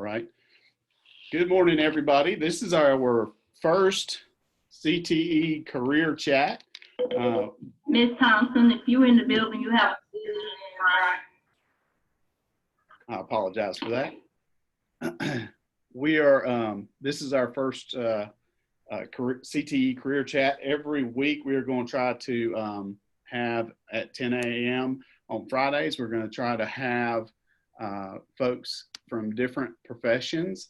right. Good morning, everybody. This is our first CTE career chat. Ms. Thompson, if you're in the building, you have. I apologize for that. This is our first CTE career chat. Every week we are going to try to have at 10 a.m. on Fridays. We're going to try to have folks from different professions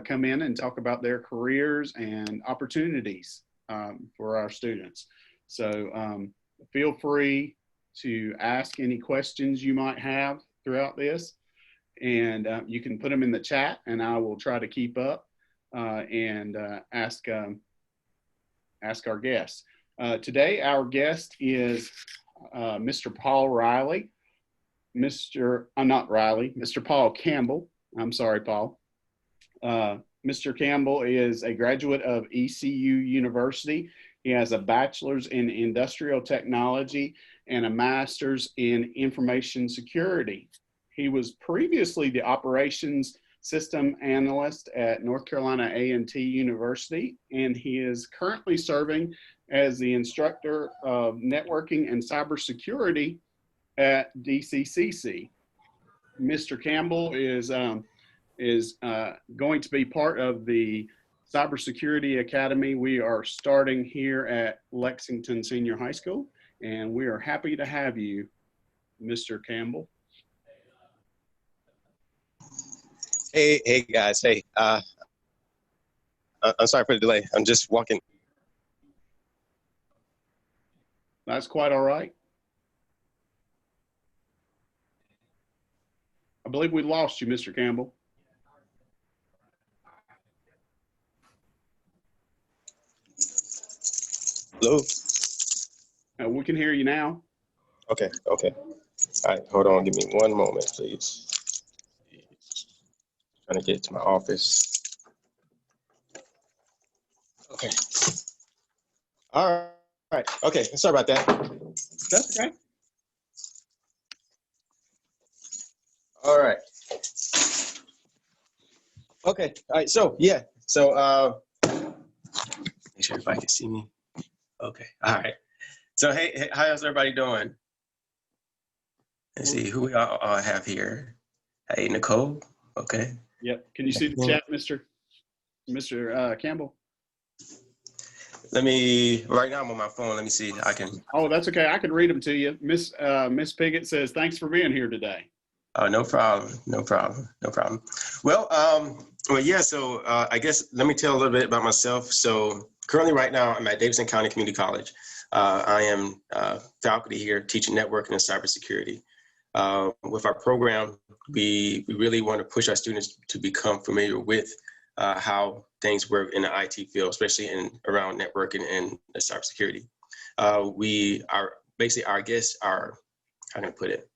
come in and talk about their careers and opportunities for our students. So feel free to ask any questions you might have throughout this, and you can put them in the chat and I will try to keep up and ask our guests. Today our guest is Mr. Paul Riley. Mr. Paul Campbell. I'm sorry, Paul. Mr. Campbell is a graduate of ECU University. He has a bachelor's in industrial technology and a master's in information security. He was previously the operations system analyst at North Carolina A&T University, and he is currently serving as the instructor of networking and cybersecurity at DCCC. Mr. Campbell is going to be part of the Cybersecurity Academy we are starting here at Lexington Senior High School, and we are happy to have you, Mr. Campbell. Hey guys. Hey, I'm sorry for the delay. I'm just walking. That's quite all right. I believe we lost you, Mr. Campbell. Hello? We can hear you now. Okay. All right, hold on. Give me one moment, please. Trying to get to my office. Okay. All right. Okay, sorry about that. That's okay. All right. Okay. All right. So yeah. So make sure everybody can see me. Okay. All right. So hey, how's everybody doing? Let's see who we all have here. Hey, Nicole. Okay. Yep. Can you see the chat, Mr. Campbell? Right now I'm on my phone. Let me see. I can. Oh, that's okay. I can read them to you. Miss Piggott says, thanks for being here today. Oh, no problem. Well, yeah, so I guess let me tell a little bit about myself. So currently right now I'm at Davidson County Community College. I am faculty here teaching networking and cybersecurity. With our program, we really want to push our students to become familiar with how things work in the IT field, especially around networking and cybersecurity. Our guests are, how can I put it?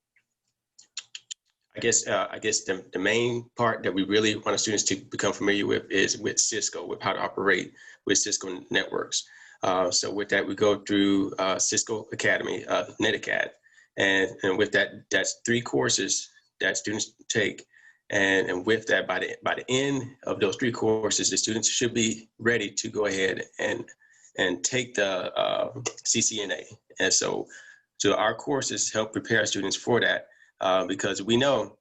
I guess the main part that we really want our students to become familiar with is with Cisco, with how to operate with Cisco networks. So with that, we go through Cisco Academy, NetAcad, and with that, that's 3 courses that students take. And with that, by the end of those 3 courses, the students should be ready to go ahead and take the CCNA. And so our courses help prepare students for that. Because we know,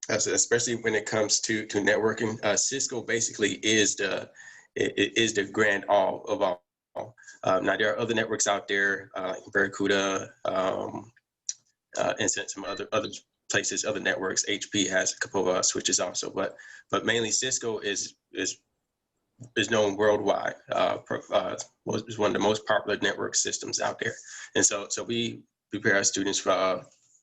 especially when it comes to networking, Cisco basically is the grand all of all. Now there are other networks out there, like Barracuda, and some other places, other networks. HP has a couple of switches also, but mainly Cisco is known worldwide. Is one of the most popular network systems out there, and so we prepare our students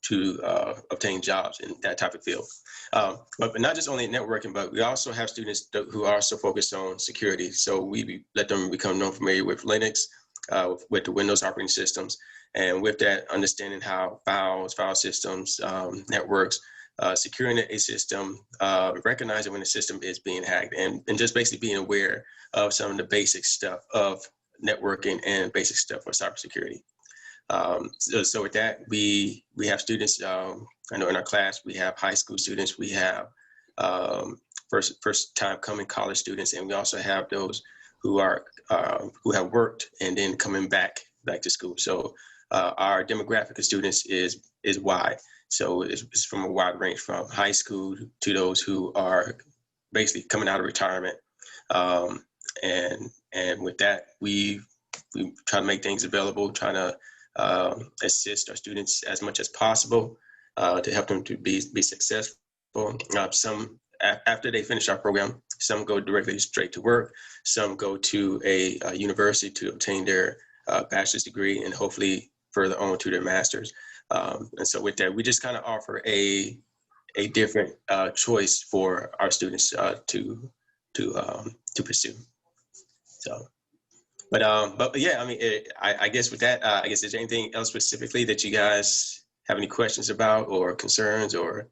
to obtain jobs in that type of field. But not just only networking, but we also have students who are also focused on security. So we let them become familiar with Linux, with the Windows operating systems. And with that, understanding how file systems, networks, securing a system, recognizing when the system is being hacked, and just basically being aware of some of the basic stuff of networking and basic stuff for cybersecurity. So with that, we have students, I know in our class, we have high school students, we have first time coming college students, and we also have those who are who have worked and then coming back to school. So our demographic of students is wide. So it's from a wide range, from high school to those who are basically coming out of retirement. And with that, we try to make things available, trying to assist our students as much as possible to help them to be successful. Some, after they finish our program, some go directly straight to work. Some go to a university to obtain their bachelor's degree and hopefully further on to their master's. And so with that, we just kind of offer a different choice for our students to pursue. So, but yeah, I mean, I guess with that, I guess is there anything else specifically that you guys have any questions about or concerns or?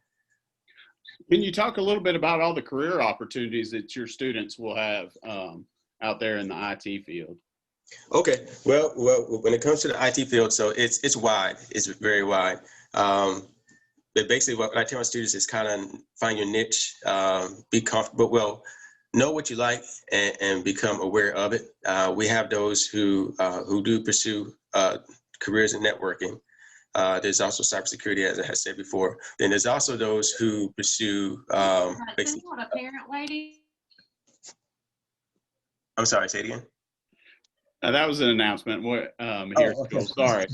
Can you talk a little bit about all the career opportunities that your students will have out there in the IT field? Okay, well, when it comes to the IT field, so it's wide. It's very wide. But basically, what I tell my students is kind of find your niche, be comfortable. Well, know what you like and become aware of it. We have those who do pursue careers in networking. There's also cybersecurity, as I had said before. Then there's also those who pursue basically. A parent lady. I'm sorry, say it again. That was an announcement. What here? Oh, okay. Sorry.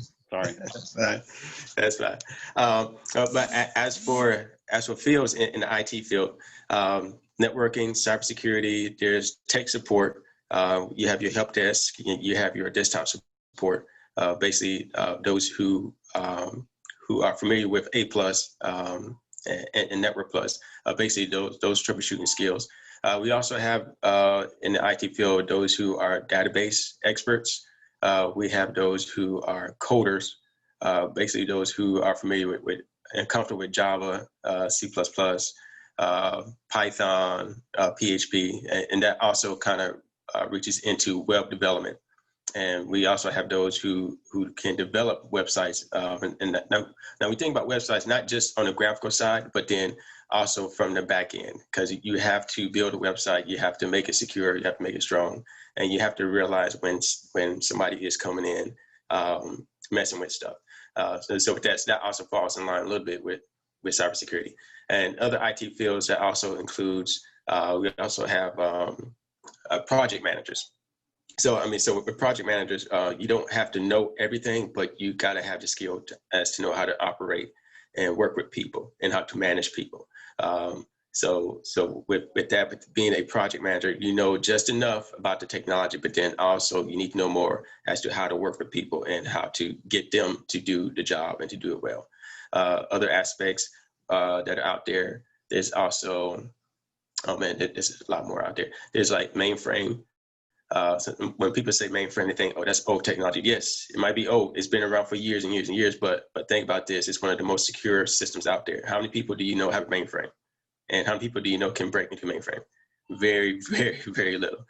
That's fine. But as for fields in the IT field, networking, cybersecurity, there's tech support. You have your help desk. You have your desktop support. Basically, those who are familiar with A+ and Network Plus. Basically, those troubleshooting skills. We also have in the IT field those who are database experts. We have those who are coders, basically those who are familiar with and comfortable with Java, C++, Python, PHP, and that also kind of reaches into web development. And we also have those who can develop websites. And now we think about websites not just on the graphical side, but then also from the back end, because you have to build a website, you have to make it secure, you have to make it strong, and you have to realize when somebody is coming in messing with stuff. So with that also falls in line a little bit with cybersecurity and other IT fields. That also includes we also have project managers. So with project managers, you don't have to know everything, but you got to have the skill to know how to operate and work with people and how to manage people. So with that, with being a project manager, you know just enough about the technology, but then also you need to know more as to how to work with people and how to get them to do the job and to do it well. Other aspects that are out there, there's also, there's a lot more out there. There's like mainframe. So when people say mainframe, they think, oh, that's old technology. Yes, it might be old. It's been around for years and years and years, but think about this. It's one of the most secure systems out there. How many people do you know have a mainframe? And how many people do you know can break into mainframe? Very, very, very little.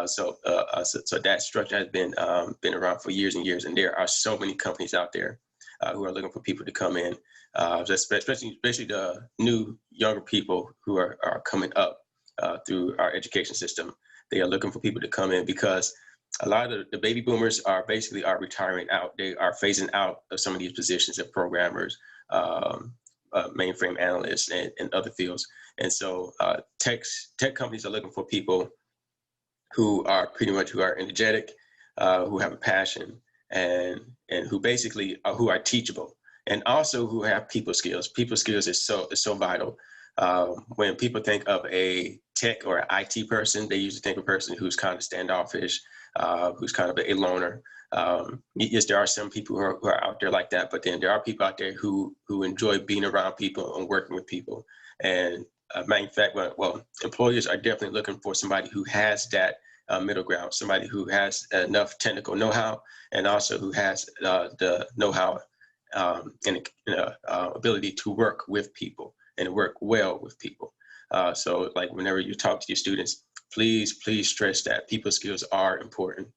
So that structure has been around for years and years. And there are so many companies out there who are looking for people to come in, especially the new, younger people who are coming up through our education system. They are looking for people to come in because a lot of the baby boomers are retiring out. They are phasing out of some of these positions of programmers, mainframe analysts, and other fields. And so tech companies are looking for people who are energetic, who have a passion, and who basically who are teachable, and also who have people skills. People skills is so vital. When people think of a tech or an IT person, they usually think of a person who's kind of standoffish, who's kind of a loner. Yes, there are some people who are out there like that, but then there are people out there who enjoy being around people and working with people. And matter of fact, well, employers are definitely looking for somebody who has that middle ground, somebody who has enough technical know-how and also who has the know-how and ability to work with people and work well with people. So like whenever you talk to your students, please stress that people skills are important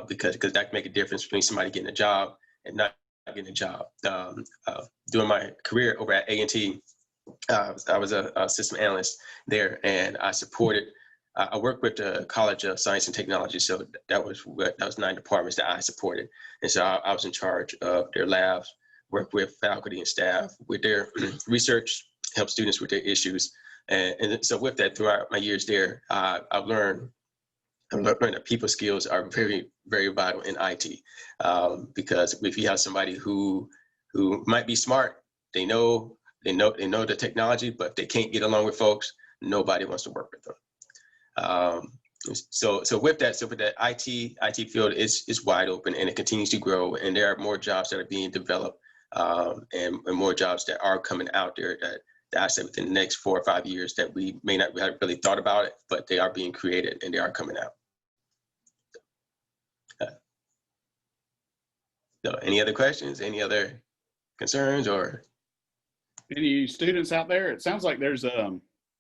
because that can make a difference between somebody getting a job and not getting a job. During my career over at A&T, I was a system analyst there, and I worked with the College of Science and Technology, so that was 9 departments that I supported, and so I was in charge of their labs, worked with faculty and staff with their research, help students with their issues, and so with that, throughout my years there, I've learned that people skills are very, very vital in IT, because if you have somebody who might be smart, they know the technology, but they can't get along with folks, nobody wants to work with them. So with that IT field is wide open, and it continues to grow, and there are more jobs that are being developed, and more jobs that are coming out there that I said within the next 4 or 5 years that we may not have really thought about it, but they are being created and they are coming out. So any other questions, any other concerns, or? Any students out there? It sounds like there's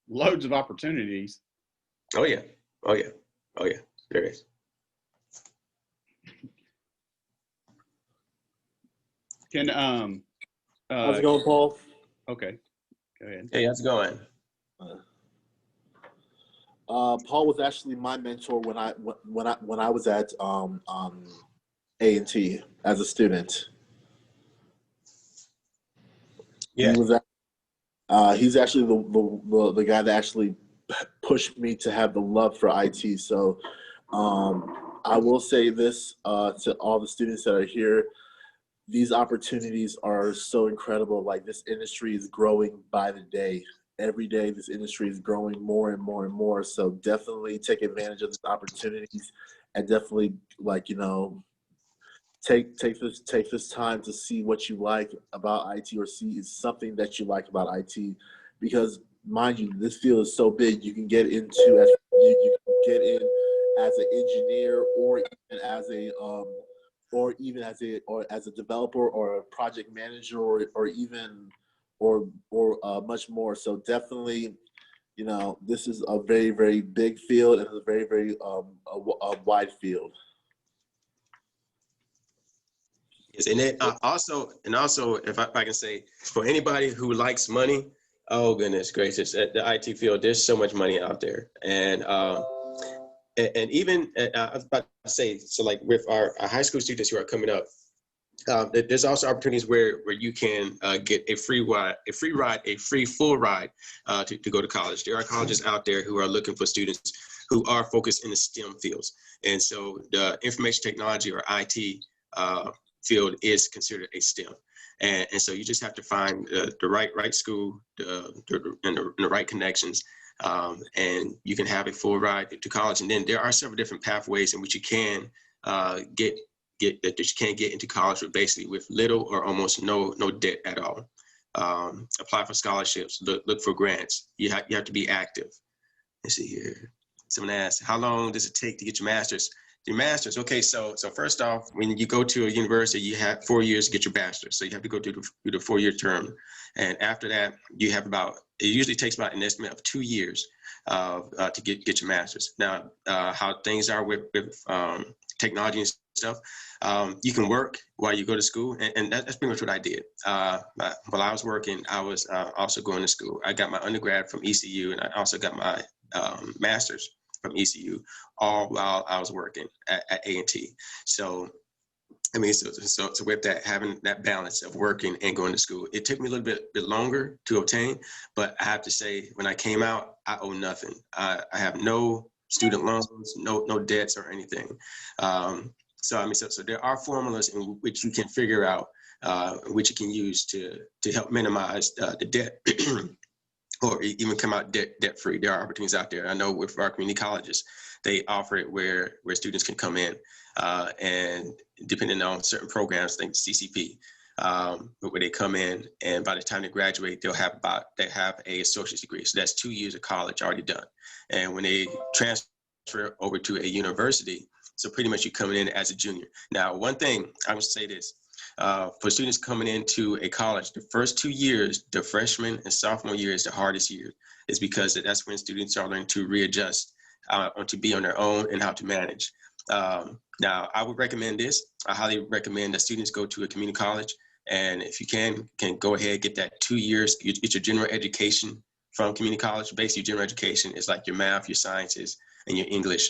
loads of opportunities. Oh yeah, there is. Can How's it going, Paul? Okay, go ahead. Hey, how's it going? Paul was actually my mentor when I was at A&T as a student. Yeah. He's actually the guy that actually pushed me to have the love for IT. So I will say this to all the students that are here. These opportunities are so incredible. Like, this industry is growing by the day. Every day, this industry is growing more and more and more. So definitely take advantage of these opportunities, and definitely, like, take this time to see what you like about IT, or see something that you like about IT, because mind you, this field is so big. You can get into you can get in as an engineer, or even as a developer, or a project manager, or much more. So definitely, this is a very, very big field, and a very, very a wide field. Yes, and then also, if I can say, for anybody who likes money, oh goodness gracious, at the IT field, there's so much money out there, and even I was about to say, so like with our high school students who are coming up, there's also opportunities where you can get a free full ride to go to college. There are colleges out there who are looking for students who are focused in the STEM fields, and so the information technology, or IT field, is considered a STEM, and so you just have to find the right school, and the right connections, and you can have a full ride to college. And then there are several different pathways in which you can get into college with little or almost no debt at all. Apply for scholarships, look for grants. You have to be active. Let's see here. Someone asked, how long does it take to get your master's? Your master's, okay, so first off, when you go to a university, you have 4 years to get your bachelor's. So you have to go through the 4-year term. And after that, you have it usually takes about an estimate of 2 years to get your master's. Now, how things are with technology and stuff, you can work while you go to school, and that's pretty much what I did. While I was working, I was also going to school. I got my undergrad from ECU, and I also got my master's from ECU, all while I was working at A&T. So, I mean, so with that, having that balance of working and going to school, it took me a little bit longer to obtain, but I have to say, when I came out, I owe nothing. I have no student loans, no debts or anything. So I mean, so there are formulas in which you can figure out, which you can use to help minimize the debt. Or even come out debt-free. There are opportunities out there. I know with our community colleges, they offer it where students can come in, and depending on certain programs, I think CCP, where they come in, and by the time they graduate, they have a associate's degree. So that's 2 years of college already done. And when they transfer over to a university, so pretty much you're coming in as a junior. Now, one thing I would say this. For students coming into a college, the first 2 years, the freshman and sophomore year, is the hardest year. It's because that's when students are learning to readjust, to be on their own, and how to manage. Now, I would recommend this. I highly recommend that students go to a community college. And if you can go ahead, get that 2 years, get your general education from community college. Basically, general education is like your math, your sciences, and your English.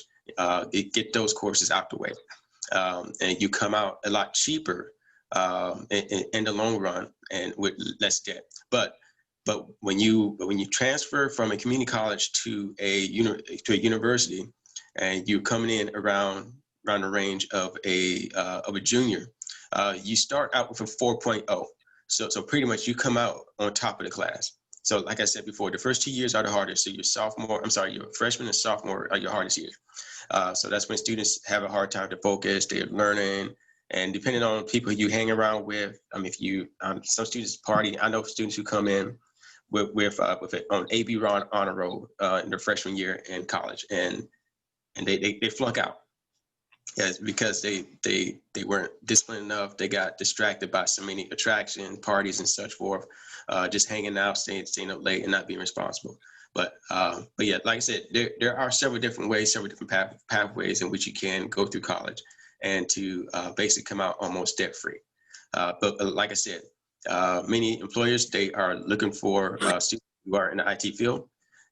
Get those courses out the way. And you come out a lot cheaper in the long run and with less debt. But when you transfer from a community college to a university, and you're coming in around the range of a junior, you start out with a 4.0. So pretty much you come out on top of the class. So like I said before, the first 2 years are the hardest. So your freshman and sophomore are your hardest years. So that's when students have a hard time to focus, they're learning, and depending on people you hang around with, some students party. I know students who come in with it on AB honor roll in their freshman year in college, and they flunk out. Yes, because they weren't disciplined enough. They got distracted by so many attractions, parties, and such forth. Just hanging out, staying up late, and not being responsible. But yeah, like I said, there are several different ways, several different pathways in which you can go through college and to basically come out almost debt free. But like I said, many employers, they are looking for students who are in the IT field,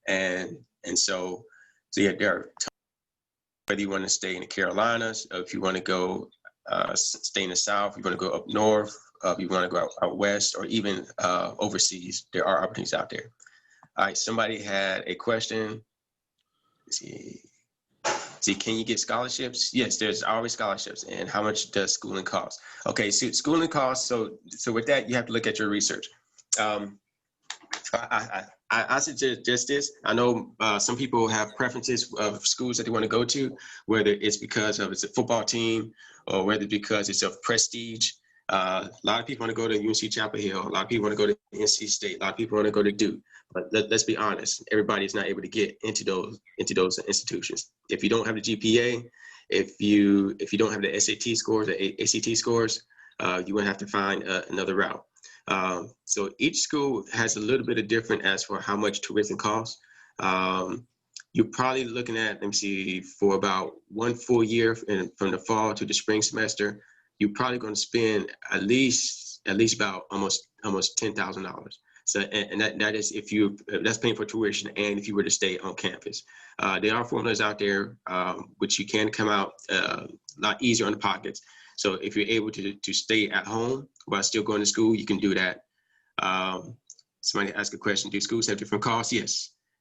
and so yeah, there are. Whether you want to stay in the Carolinas, or if you want to go stay in the South, you want to go up north, if you want to go out west, or even overseas, there are opportunities out there. All right, somebody had a question. Let's see, can you get scholarships? Yes, there's always scholarships. And how much does schooling cost? Okay, so schooling costs. So with that, you have to look at your research. I suggest this. I know some people have preferences of schools that they want to go to, whether it's because of it's a football team or whether because it's of prestige. A lot of people want to go to UNC Chapel Hill. A lot of people want to go to NC State. A lot of people want to go to Duke. But let's be honest, everybody's not able to get into those institutions. If you don't have the GPA, if you don't have the SAT scores, the ACT scores, you would have to find another route. So each school has a little bit of different as for how much tuition costs. You're probably looking at, let me see, for about 1 full year from the fall to the spring semester, you're probably going to spend at least about almost $10,000. So, and that is that's paying for tuition and if you were to stay on campus. There are formulas out there which you can come out a lot easier on the pockets. So if you're able to stay at home while still going to school, you can do that. Somebody asked a question, do schools have different costs?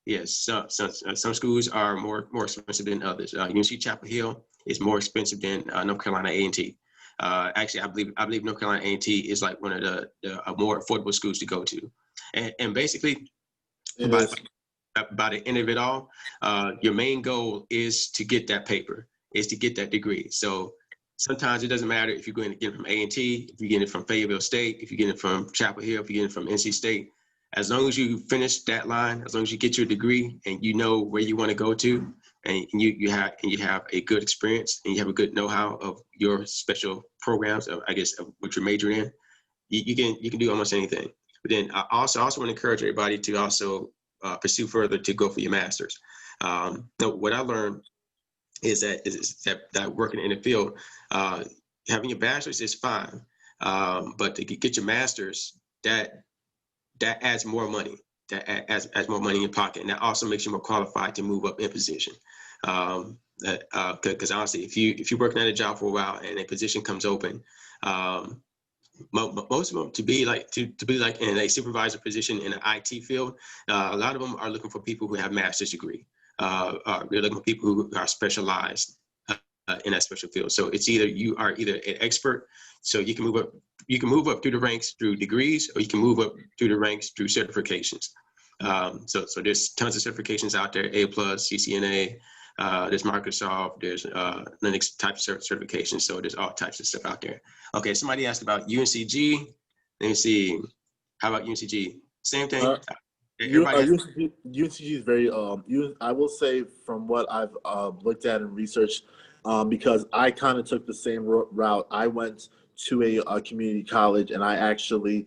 Yes. Some schools are more expensive than others. UNC Chapel Hill is more expensive than North Carolina A&T. Actually, I believe North Carolina A&T is like one of the more affordable schools to go to. And basically, by the end of it all, your main goal is to get that paper, is to get that degree. So sometimes it doesn't matter if you're going to get it from A&T, if you get it from Fayetteville State, if you get it from Chapel Hill, if you get it from NC State. As long as you finish that line, as long as you get your degree and you know where you want to go to, and you have a good experience and you have a good know-how of your special programs, I guess, of what you're majoring in, you can do almost anything. But then I also want to encourage everybody to also pursue further to go for your master's. What I learned is that working in the field, having your bachelor's is fine, but to get your master's, that adds more money. That adds more money in your pocket, and that also makes you more qualified to move up in position. Because honestly, if you're working at a job for a while and a position comes open, most of them to be like in a supervisor position in the IT field, a lot of them are looking for people who have master's degree. They're looking for people who are specialized in that special field. So it's either you are either an expert, so you can move up. You can move up through the ranks through degrees, or you can move up through the ranks through certifications. So there's tons of certifications out there: A+, CCNA. There's Microsoft. There's Linux type certifications. So there's all types of stuff out there. Okay, somebody asked about UNCG. Let me see. How about UNCG? Same thing. UNCG is very. I will say from what I've looked at and researched, because I kind of took the same route. I went to a community college, and I actually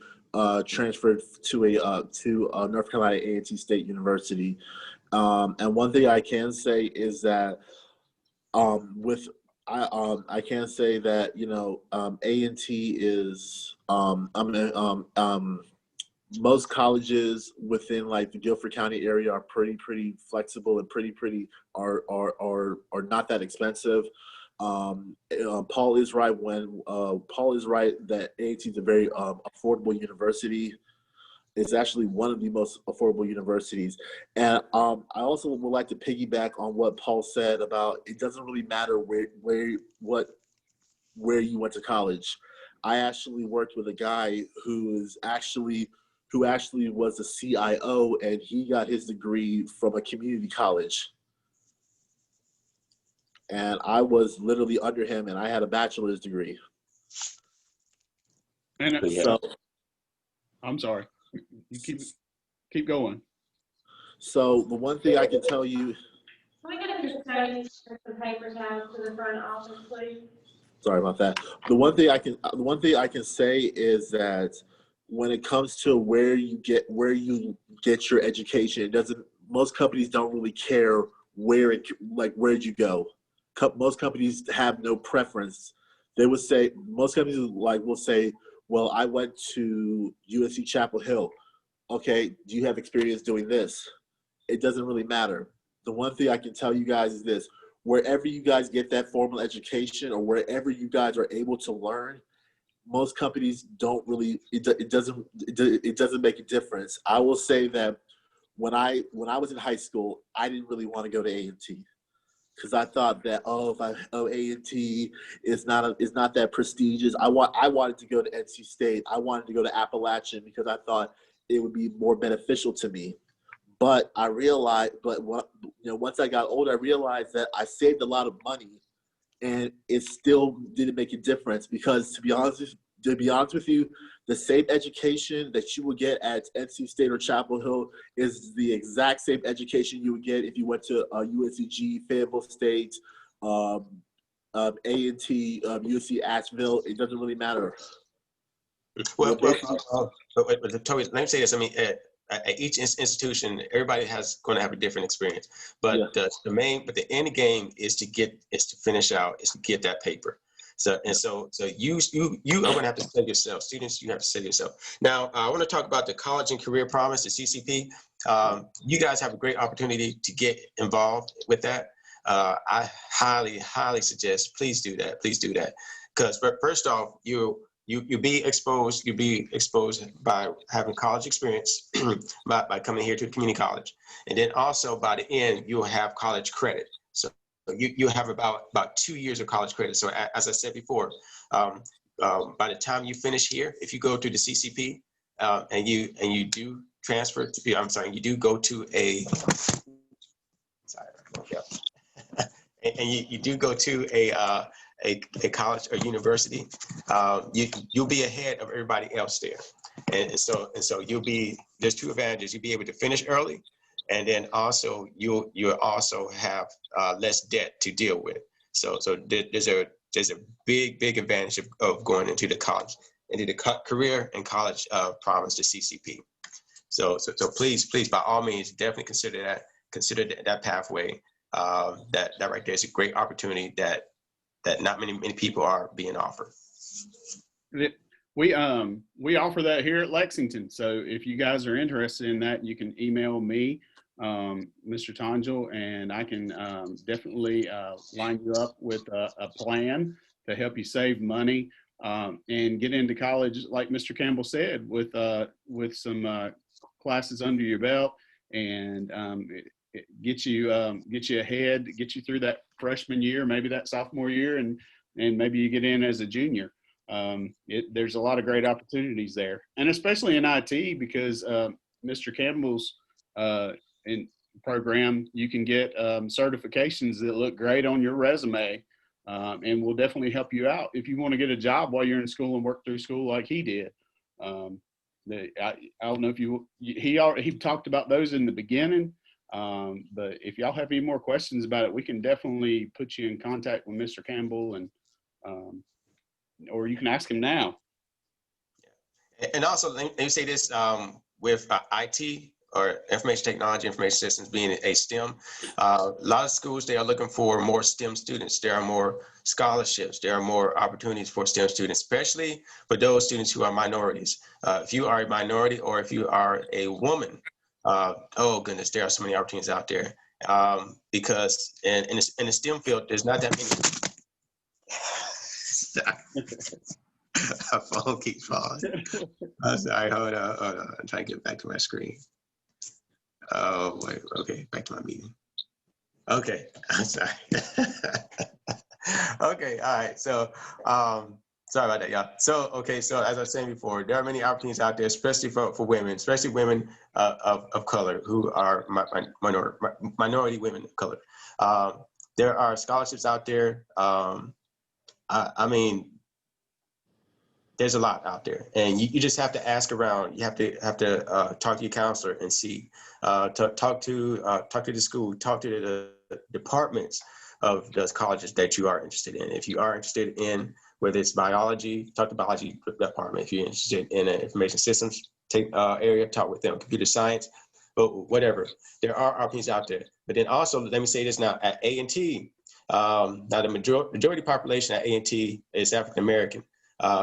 transferred to North Carolina A&T State University. And one thing I can say is that I can say that, you know, A&T is most colleges within like the Guilford County area are pretty flexible and are not that expensive. Paul is right that A&T is a very affordable university. It's actually one of the most affordable universities. And I also would like to piggyback on what Paul said about it doesn't really matter where you went to college. I actually worked with a guy who actually was a CIO, and he got his degree from a community college. And I was literally under him, and I had a bachelor's degree. And Yeah. So I'm sorry. You keep going. So the one thing I can tell you. Can we get a custodian to the papers out to the front office, please? Sorry about that. The one thing I can say is that when it comes to where you get your education, it doesn't. Most companies don't really care where'd you go. Most companies have no preference. They would say most companies will say, well, I went to USC Chapel Hill. Okay, do you have experience doing this? It doesn't really matter. The one thing I can tell you guys is this: wherever you guys get that formal education or wherever you guys are able to learn, most companies don't really. It doesn't make a difference. I will say that when I was in high school, I didn't really want to go to A&T because I thought that A&T is not that prestigious. I wanted to go to NC State. I wanted to go to Appalachian because I thought it would be more beneficial to me. But I realized, once I got older, I realized that I saved a lot of money, and it still didn't make a difference because, to be honest with you, the same education that you would get at NC State or Chapel Hill is the exact same education you would get if you went to UNCG, Fayetteville State, A&T, UC Asheville. It doesn't really matter. Well, Toby, let me say this. I mean, at each institution, everybody going to have a different experience. But Yeah. the end game is to finish out, is to get that paper. So you are going to have to say yourself, students, you have to say yourself. Now, I want to talk about the College and Career Promise, the CCP. You guys have a great opportunity to get involved with that. I highly suggest, please do that. Please do that. Because first off, you'll be exposed by having college experience by coming here to the community college. And then also by the end, you'll have college credit. So you have about 2 years of college credit. So as I said before, by the time you finish here, if you go to the CCP and you do transfer to, I'm sorry, you do go to and you do go to a college or university, you'll be ahead of everybody else there. And so there's two advantages. You'll be able to finish early, and then also you'll also have less debt to deal with. So there's a big advantage of going into the college, into the career and college promise, the CCP. So please, by all means, definitely consider that pathway. That right there is a great opportunity that not many people are being offered. We offer that here at Lexington. So if you guys are interested in that, you can email me, Mr. Tangel, and I can definitely line you up with a plan to help you save money and get into college, like Mr. Campbell said, with some classes under your belt, and get you ahead, get you through that freshman year, maybe that sophomore year, and maybe you get in as a junior. There's a lot of great opportunities there, and especially in IT, because Mr. Campbell's in program, you can get certifications that look great on your resume, and will definitely help you out if you want to get a job while you're in school and work through school like he did. I don't know if he talked about those in the beginning, but if y'all have any more questions about it, we can definitely put you in contact with Mr. Campbell, and or you can ask him now. And also, let me say this, with IT, or information technology, information systems being a STEM. A lot of schools, they are looking for more STEM students. There are more scholarships. There are more opportunities for STEM students, especially for those students who are minorities. If you are a minority or if you are a woman, oh goodness, there are so many opportunities out there. Because in the STEM field, there's not that many. My phone keeps falling. I'm sorry, hold on. I'm trying to get back to my screen. Oh, wait, okay, back to my meeting. Okay, I'm sorry. Okay, all right, so sorry about that, y'all. So, okay, so as I was saying before, there are many opportunities out there, especially for women, especially women of color who are minority women of color. There are scholarships out there. I mean, there's a lot out there, and you just have to ask around. You have to talk to your counselor and see. Talk to the school. Talk to the departments of those colleges that you are interested in. If you are interested in whether it's biology, talk to the biology department. If you're interested in an information systems area, talk with them. Computer science, but whatever. There are opportunities out there. But then also, let me say this now: at A&T, now the majority population at A&T is African American.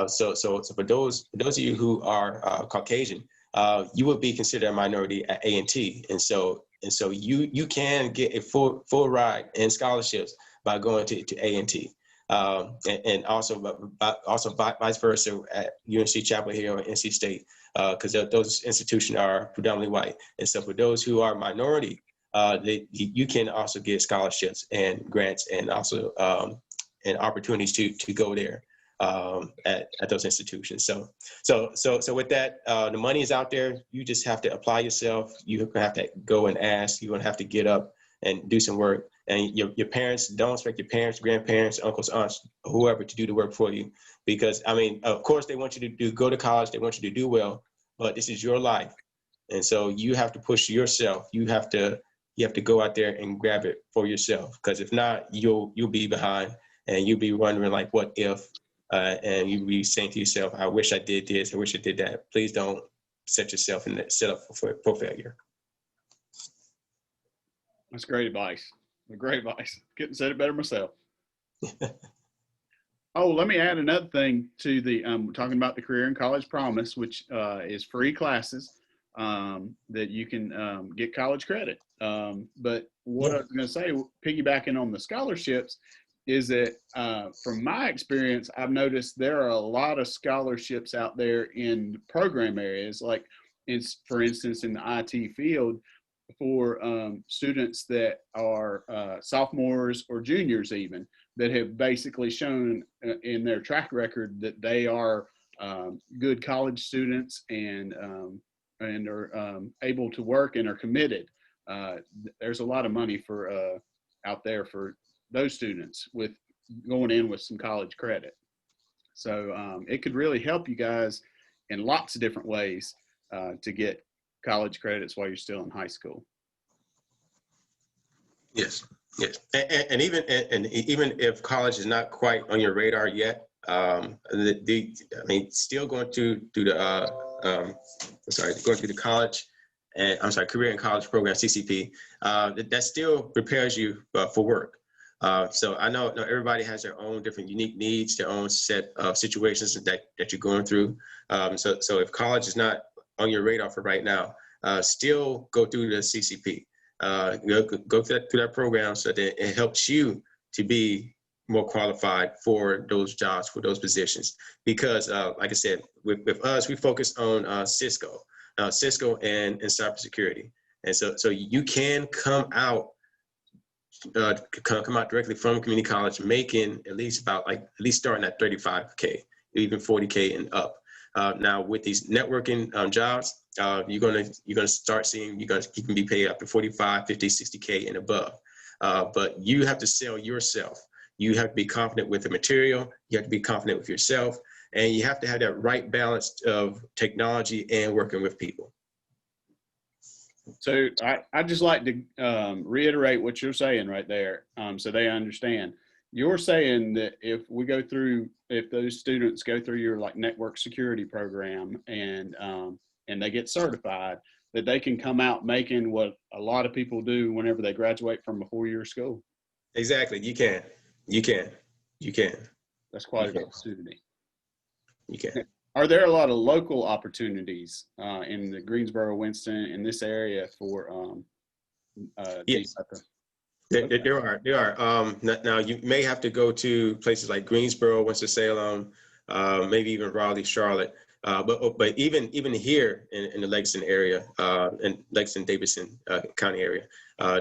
So for those of you who are Caucasian, you would be considered a minority at A&T, and so you can get a full ride and scholarships by going to A&T, and also vice versa at UNC Chapel Hill or NC State, because those institutions are predominantly white, and so for those who are minority, you can also get scholarships and grants and also and opportunities to go there. At those institutions. So with that, the money is out there. You just have to apply yourself. You have to go and ask. You're gonna have to get up and do some work. And your parents, don't expect your parents, grandparents, uncles, aunts, whoever to do the work for you. Because I mean, of course, they want you to go to college. They want you to do well. But this is your life, and so you have to push yourself. You have to go out there and grab it for yourself. Because if not, you'll be behind, and you'll be wondering like, what if? And you be saying to yourself, I wish I did this, I wish I did that. Please don't set up for failure. That's great advice. Great advice. Couldn't said it better myself. Oh, let me add another thing to the talking about the Career and College Promise, which is free classes that you can get college credit. But what I was going to say, piggybacking on the scholarships, is that from my experience, I've noticed there are a lot of scholarships out there in program areas, like for instance, in the IT field for students that are sophomores or juniors even, that have basically shown in their track record that they are good college students and are able to work and are committed. There's a lot of money for out there for those students with going in with some college credit. So it could really help you guys in lots of different ways to get college credits while you're still in high school. Yes, and even if college is not quite on your radar yet, still going through the going through the college, and career and college program, CCP, that still prepares you for work. So I know everybody has their own different unique needs, their own set of situations that you're going through. So if college is not on your radar for right now, still go through the CCP. Go through that program so that it helps you to be more qualified for those jobs, for those positions. Because like I said, with us, we focus on Cisco and cybersecurity. And so you can come out directly from community college making at least starting at 35K, even 40K and up. Now with these networking jobs, you're gonna start seeing you can be paid up to 45, 50, 60K and above. But you have to sell yourself. You have to be confident with the material. You have to be confident with yourself, and you have to have that right balance of technology and working with people. So I just like to reiterate what you're saying right there, so they understand. You're saying that if those students go through your like network security program and they get certified, that they can come out making what a lot of people do whenever they graduate from a 4-year school. Exactly. You can. You can. You can. That's quite Okay. an opportunity. You can. Are there a lot of local opportunities in the Greensboro, Winston, in this area for Yes. these type of? There are. Now you may have to go to places like Greensboro, Winston-Salem, maybe even Raleigh, Charlotte. But even here in the Lexington area, in Lexington-Davidson County area,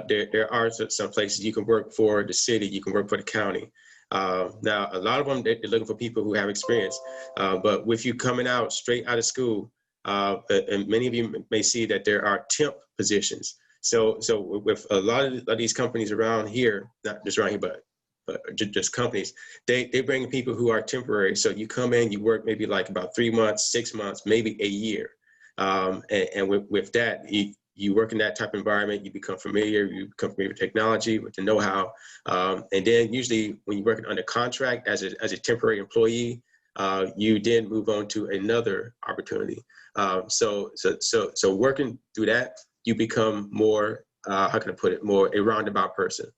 there are some places you can work for the city, you can work for the county. Now, a lot of them, they're looking for people who have experience. But with you coming out straight out of school, and many of you may see that there are temp positions. So with a lot of these companies around here, not just around here, but just companies, they bring people who are temporary. So you come in, you work maybe like about 3 months, 6 months, maybe a year. And with that, you work in that type of environment, you become familiar with technology, with the know-how. And then usually when you're working under contract as a temporary employee, you then move on to another opportunity. So working through that, you become more, how can I put it, more a roundabout person.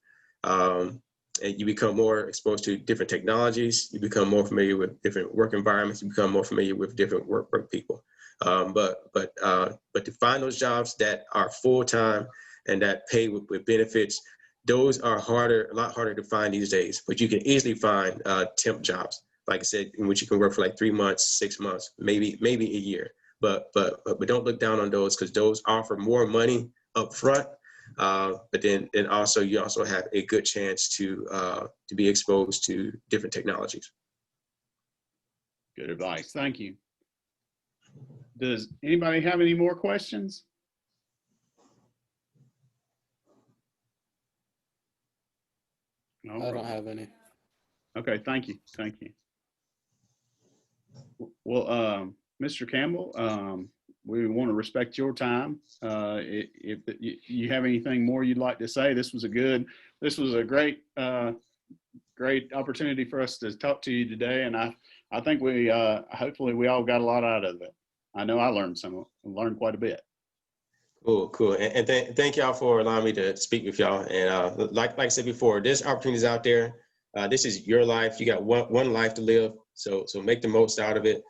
And you become more exposed to different technologies. You become more familiar with different work environments. You become more familiar with different work people. But to find those jobs that are full-time and that pay with benefits, those are a lot harder to find these days. But you can easily find temp jobs, like I said, in which you can work for like 3 months, 6 months, maybe a year. But don't look down on those, because those offer more money up front. But then also you also have a good chance to be exposed to different technologies. Good advice. Thank you. Does anybody have any more questions? All I right. don't have any. Okay, thank you. Thank you. Well, Mr. Campbell, we want to respect your time. If you have anything more you'd like to say, this was a great, great opportunity for us to talk to you today. And I think hopefully we all got a lot out of it. I know I learned quite a bit. Cool. And thank y'all for allowing me to speak with y'all. And like I said before, there's opportunities out there. This is your life. You got one life to live. So make the most out of it.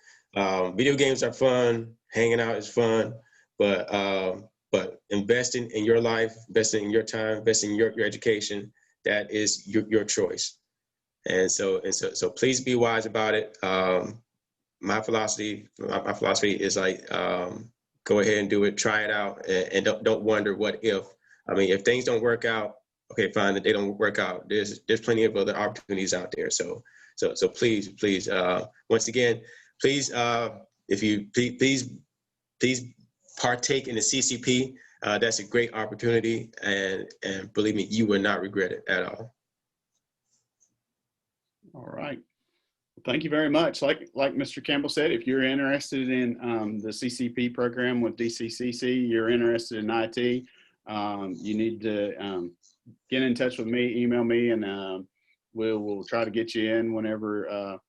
Video games are fun. Hanging out is fun. But investing in your life, investing in your time, investing in your education, that is your choice. And so please be wise about it. My philosophy is like, go ahead and do it, try it out, and don't wonder what if. I mean, if things don't work out, okay, fine, that they don't work out. There's plenty of other opportunities out there. So please, once again, please, if you please partake in the CCP. That's a great opportunity, and believe me, you will not regret it at all. All right. Thank you very much. Like Mr. Campbell said, if you're interested in the CCP program with DCCC, you're interested in IT, you need to get in touch with me, email me, and we'll try to get you in whenever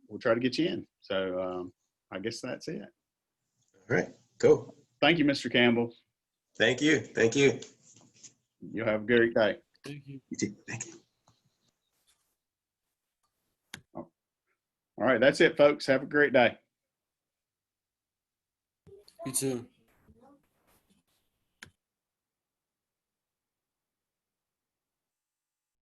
we'll try to get you in. So I guess that's it. All right, cool. Thank you, Mr. Campbell. Thank you. You have a great day. Thank you. You too. Thank you. All right, that's it, folks. Have a great day. You too.